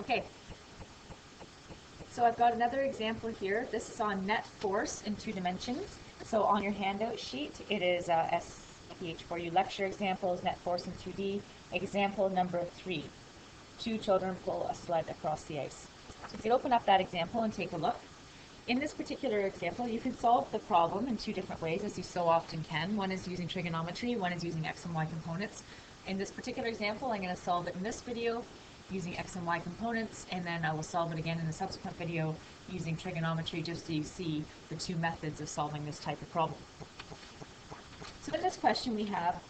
Okay, so I've got another example here. This is on net force in 2 dimensions. So on your handout sheet, it is SPH4U lecture examples, net force in 2D, example number 3. 2 children pull a sled across the ice. So if you open up that example and take a look, in this particular example, you can solve the problem in 2 different ways, as you so often can. One is using trigonometry, one is using x and y components. In this particular example, I'm going to solve it in this video using x and y components, and then I will solve it again in a subsequent video using trigonometry, just so you see the 2 methods of solving this type of problem. So in this question we have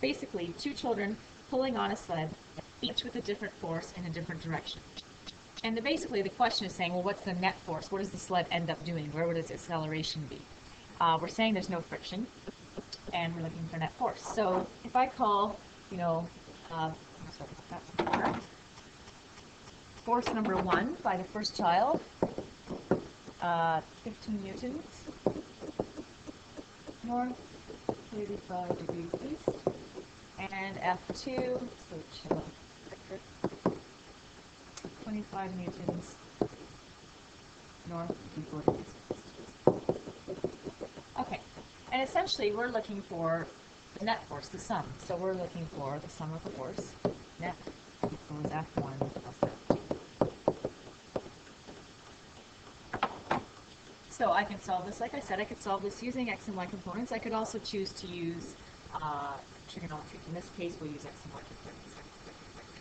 basically 2 children pulling on a sled, each with a different force in a different direction. And basically the question is saying, well, what's the net force? What does the sled end up doing? Where would its acceleration be? We're saying there's no friction, and we're looking for net force. So if I call, force number 1 by the first child, 15 newtons, north, 35 degrees east, and F2, so chill, 25 newtons, north, 54 degrees east. Okay, and essentially we're looking for the net force, the sum. So we're looking for the sum of the force, net equals F1 plus F2. So I can solve this, like I said, I could solve this using x and y components. I could also choose to use trigonometry. In this case, we'll use x and y components.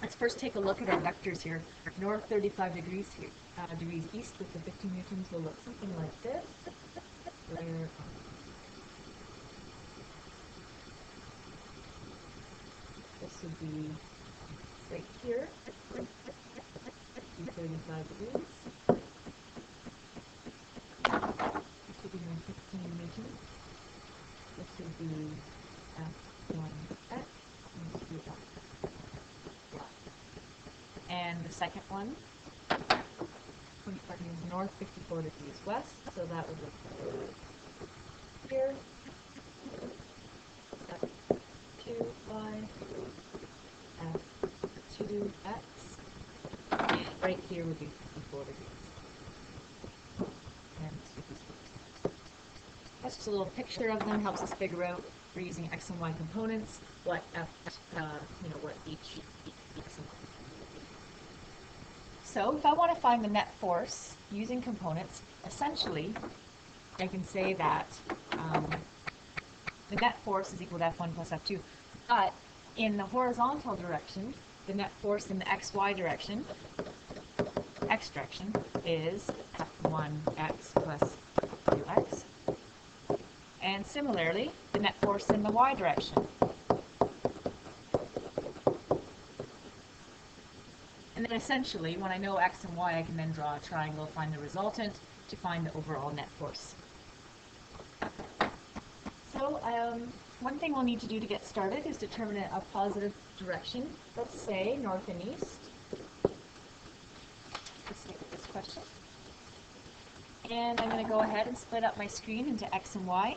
Let's first take a look at our vectors here. North 35 degrees east with the 15 newtons will look something like this, where this would be right here, 35 degrees. This would be my 15 newtons. This would be F1x and 2x. And the second one, 25 degrees north, 54 degrees west, so that would look here, F2y, F2x, and right here would be 54 degrees. And that's just a little picture of them, helps us figure out, we're using x and y components, what what each x and y. So if I want to find the net force using components, essentially I can say that the net force is equal to F1 plus F2. But in the horizontal direction, the net force in the xy direction, x direction, is F1x plus 2x. And similarly, the net force in the y direction. And then essentially, when I know x and y, I can then draw a triangle, find the resultant to find the overall net force. So one thing we'll need to do to get started is determine a positive direction. Let's say north and east. Let's look at this question. And I'm going to go ahead and split up my screen into x and y.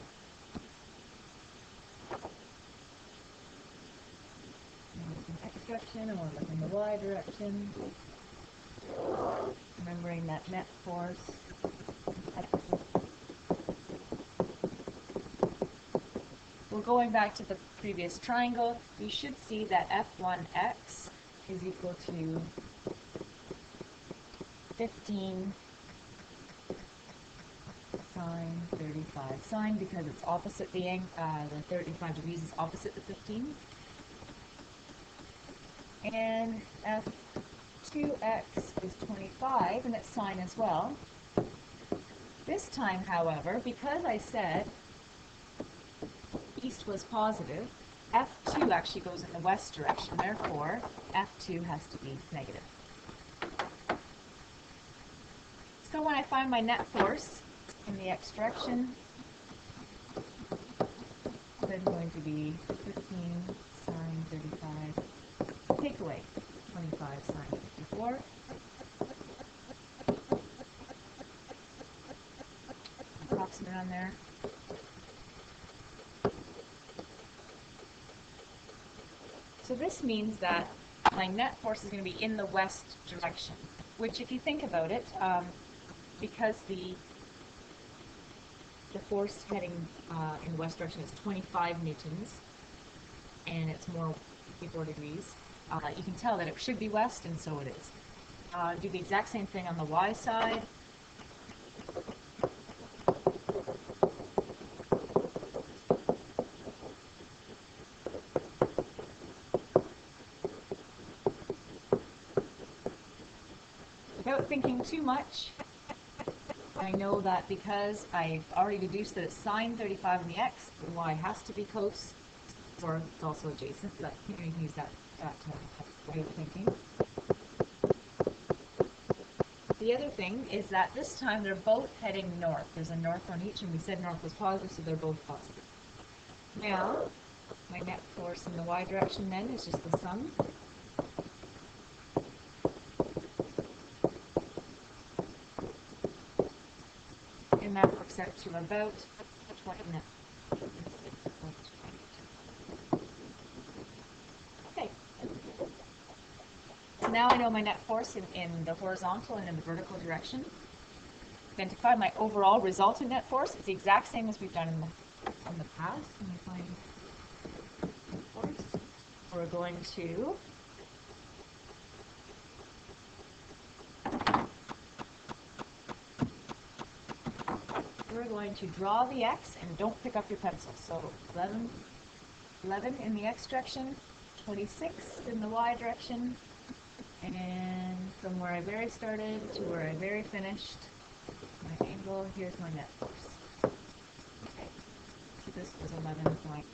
Direction, I want to look in the y direction, remembering that net force Well, going back to the previous triangle, you should see that F1x is equal to 15 sine 35. Sine because it's opposite the 35 degrees is opposite the 15. And F2x is 25, and it's sine as well. This time, however, because I said east was positive, F2 actually goes in the west direction, therefore F2 has to be negative. So when I find my net force in the x direction, there's going to be 15 sine 35, take away 25 sine 54. Approximate on there. So this means that my net force is going to be in the west direction. which if you think about it, because the force heading in the west direction is 25 newtons, and it's more 54 degrees, you can tell that it should be west, and so it is. Do the exact same thing on the y side. Without thinking too much, I know that because I've already deduced that it's sine 35 in the x, the y has to be cos, or it's also adjacent, but you can use that way of thinking. The other thing is that this time they're both heading north. There's a north on each, and we said north was positive, so they're both positive. Now, my net force in the y direction then is just the sum. And that works out to about 20 net. Okay. So now I know my net force in the horizontal and in the vertical direction. Then to find my overall resultant net force, it's the exact same as we've done in the past. Let me find net force. We're going to draw the x, and don't pick up your pencil. So 11 in the x direction, 26 in the y direction, and from where I very started to where I very finished, my angle, here's my net force. Okay, so this was 11 point.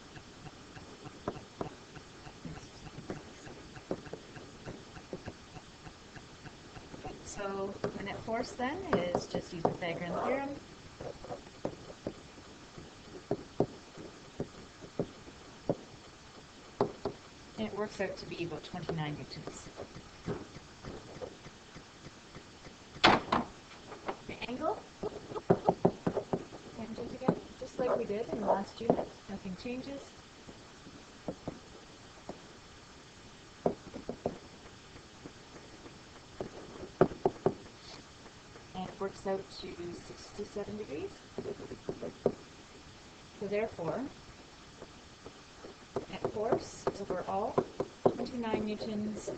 So the net force then is just use Pythagorean theorem. And it works out to be about 29 newtons. The angle, tangent again, just like we did in the last unit, nothing changes. And it works out to 67 degrees. So therefore, net force is overall 29 newtons,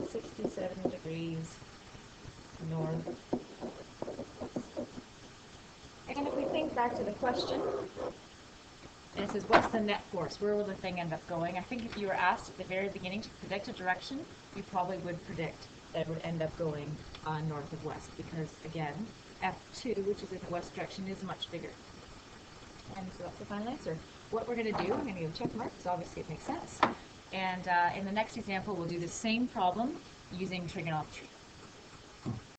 67 degrees north. And if we think back to the question, and it says, what's the net force? Where will the thing end up going? I think if you were asked at the very beginning to predict a direction, you probably would predict that it would end up going north of west, because again, F2, which is in the west direction, is much bigger. And so that's the final answer. What we're going to do, I'm going to give a check mark, because obviously it makes sense. And in the next example, we'll do the same problem using trigonometry.